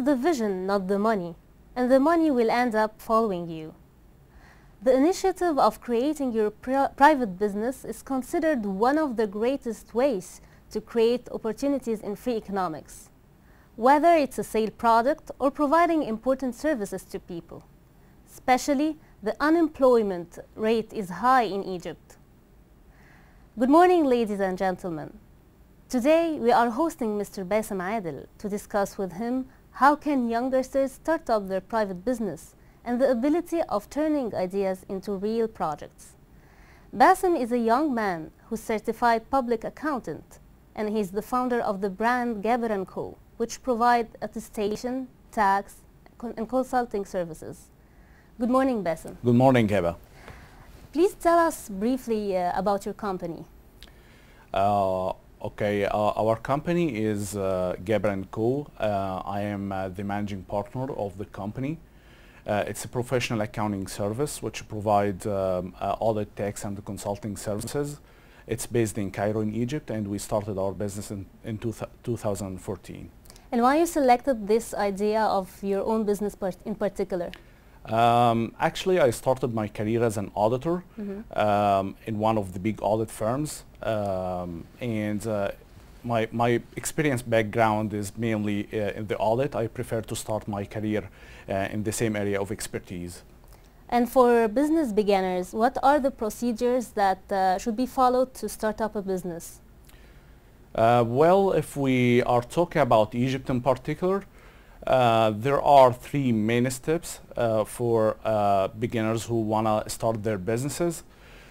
is the vision, not the money, and the money will end up following you. The initiative of creating your private business is considered one of the greatest ways to create opportunities in free economics, whether it's a sale product or providing important services to people. Especially, the unemployment rate is high in Egypt. Good morning, ladies and gentlemen. Today, we are hosting Mr. Bassem Adel to discuss with him how can youngsters start up their private business and the ability of turning ideas into real projects. Bassem is a young man who's certified public accountant, and he's the founder of the brand Heba Co., which provide attestation, tax, and consulting services. Good morning, Bassem. Good morning, Heba. Please tell us briefly about your company. Our company is Heba Co. I am the managing partner of the company. It's a professional accounting service which provides audit, tax, and consulting services. It's based in Cairo, in Egypt, and we started our business in 2014. And why you selected this idea of your own business in particular? Actually, I started my career as an auditor in one of the big audit firms, my experience background is mainly in the audit. I prefer to start my career in the same area of expertise. And for business beginners, what are the procedures that should be followed to start up a business? Well, if we are talking about Egypt in particular, there are three main steps for beginners who want to start their businesses.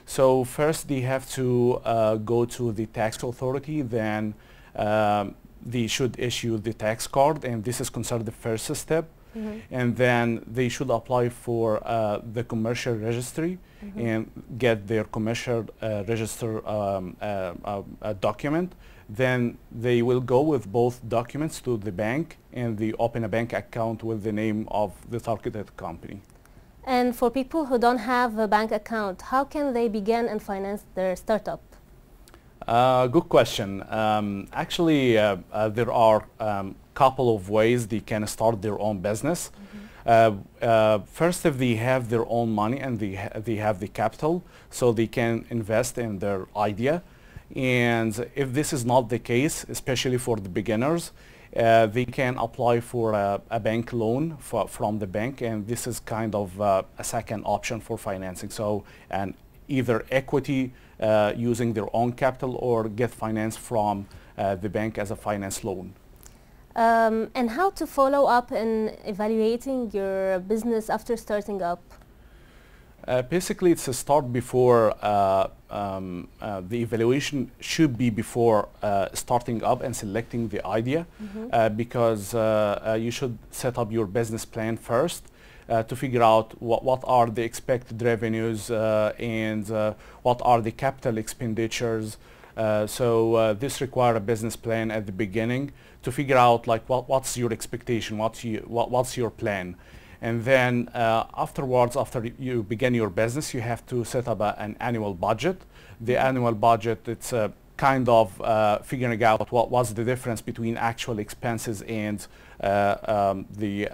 So first they have to go to the tax authority, then they should issue the tax card, and this is considered the first step. And then they should apply for the commercial registry and get their commercial register document. Then they will go with both documents to the bank and they open a bank account with the name of the targeted company. And for people who don't have a bank account, how can they begin and finance their startup? Good question. Actually, there are couple of ways they can start their own business. First, if they have their own money and they have the capital, so they can invest in their idea. And if this is not the case, especially for the beginners, they can apply for a bank loan from the bank, and this is kind of a second option for financing. So, and either equity using their own capital or get finance from the bank as a finance loan. And how to follow up in evaluating your business after starting up? Basically, it's a start before the evaluation should be before starting up and selecting the idea, because you should set up your business plan first to figure out what are the expected revenues and what are the capital expenditures. So this requires a business plan at the beginning to figure out like what's your expectation, what's your plan. And then afterwards, after you begin your business, you have to set up an annual budget. The annual budget, it's kind of figuring out what was the difference between actual expenses and the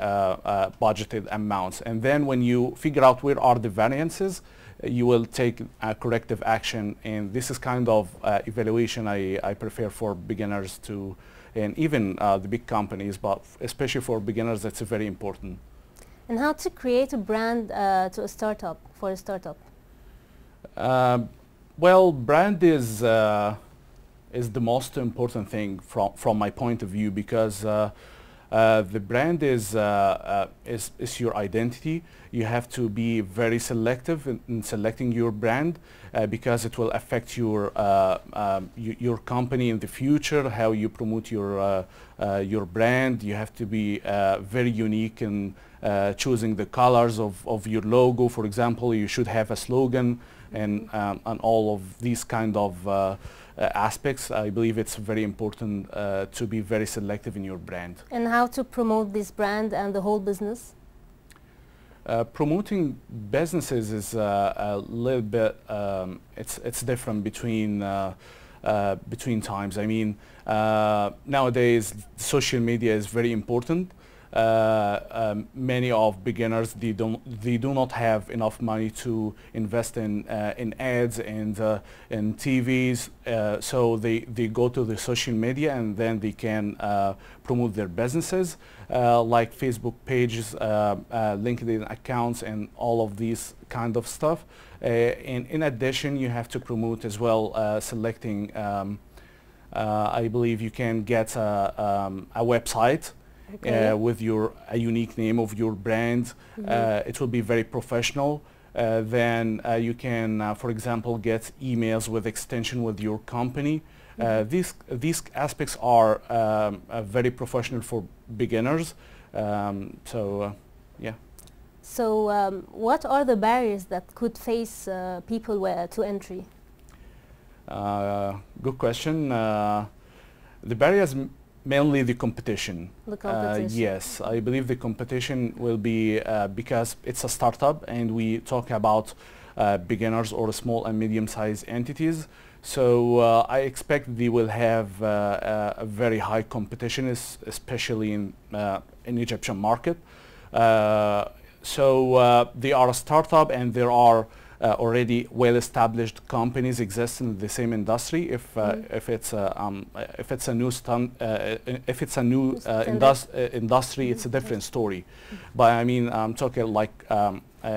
budgeted amounts. And then when you figure out where are the variances, you will take corrective action. And this is kind of evaluation I prefer for beginners to, and even the big companies, but especially for beginners, it's very important. And how to create a brand to a startup, for a startup? Well, brand is the most important thing from my point of view, because the brand is your identity. You have to be very selective in selecting your brand because it will affect your company in the future, how you promote your brand. You have to be very unique in choosing the colors of your logo. For example, you should have a slogan and all of these kind of aspects. I believe it's very important to be very selective in your brand. And how to promote this brand and the whole business? Promoting businesses is a little bit, it's different between times. I mean, nowadays social media is very important. many of beginners, they do not have enough money to invest in ads and in TVs, so they go to the social media and then they can promote their businesses, like Facebook pages, LinkedIn accounts, and all of these kind of stuff. And in addition, you have to promote as well, selecting, I believe you can get a website. Okay. With a unique name of your brand. It will be very professional. Then you can, for example, get emails with extension with your company. These aspects are very professional for beginners. Yeah. So what are the barriers that could face people to entry? Good question. The barriers mainly the competition. The competition. Yes, I believe the competition will be because it's a startup and we talk about beginners or small and medium-sized entities. So I expect they will have a very high competition, especially in Egyptian market. So they are a startup and there are already well-established companies exist in the same industry. If it's a new industry, it's a different story. But I mean, I'm talking like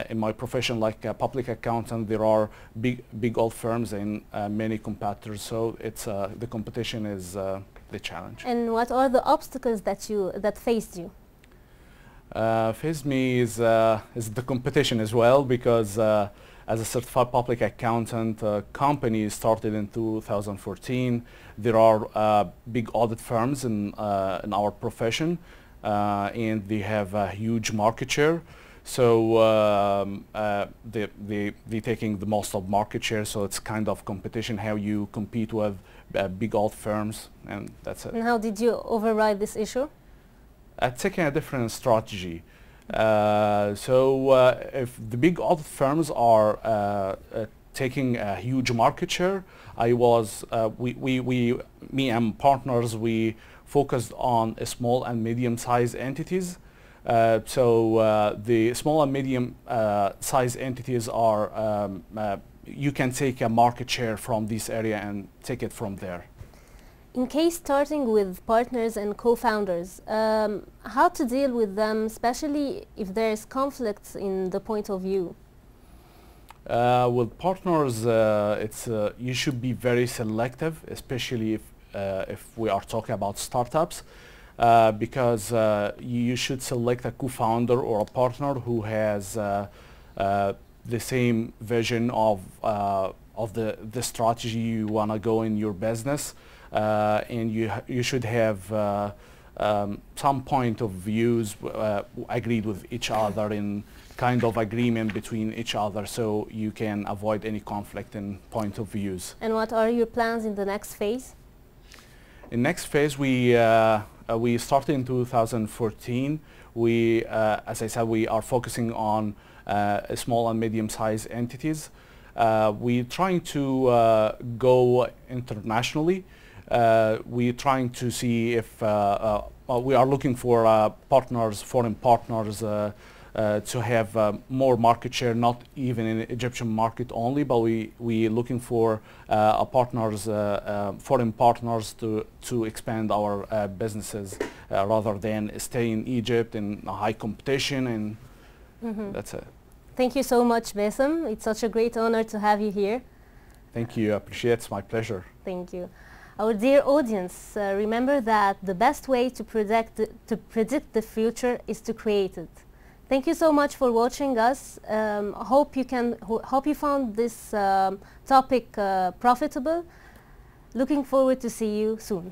in my profession, like a public accountant, there are big old firms and many competitors. So it's the competition is the challenge. And what are the obstacles that faced you? Faced me is the competition as well, because as a certified public accountant, company started in 2014. There are big audit firms in our profession, and they have a huge market share. So they're taking the most of market share. So it's kind of competition, how you compete with big audit firms, and that's it. And how did you override this issue? Taking a different strategy. So if the big audit firms are taking a huge market share, me and partners, we focused on small and medium-sized entities. So the small and medium-sized entities are, you can take a market share from this area and take it from there. In case starting with partners and co-founders, how to deal with them, especially if there is conflicts in the point of view? With partners, you should be very selective, especially if we are talking about startups, because you should select a co-founder or a partner who has the same vision of the strategy you want to go in your business. And you should have some point of views agreed with each other, in kind of agreement between each other, so you can avoid any conflict in point of views. And what are your plans in the next phase? In next phase, we started in 2014. As I said, we are focusing on small and medium-sized entities. We're trying to go internationally. We're trying to see if we are looking for partners, foreign partners, to have more market share, not even in the Egyptian market only, but we're looking for foreign partners to expand our businesses rather than stay in Egypt in a high competition, and that's it. Thank you so much, Bassem. It's such a great honor to have you here. Thank you. I appreciate it. It's my pleasure. Thank you. Our dear audience, remember that the best way to predict the future is to create it. Thank you so much for watching us. Hope you found this topic profitable. Looking forward to see you soon.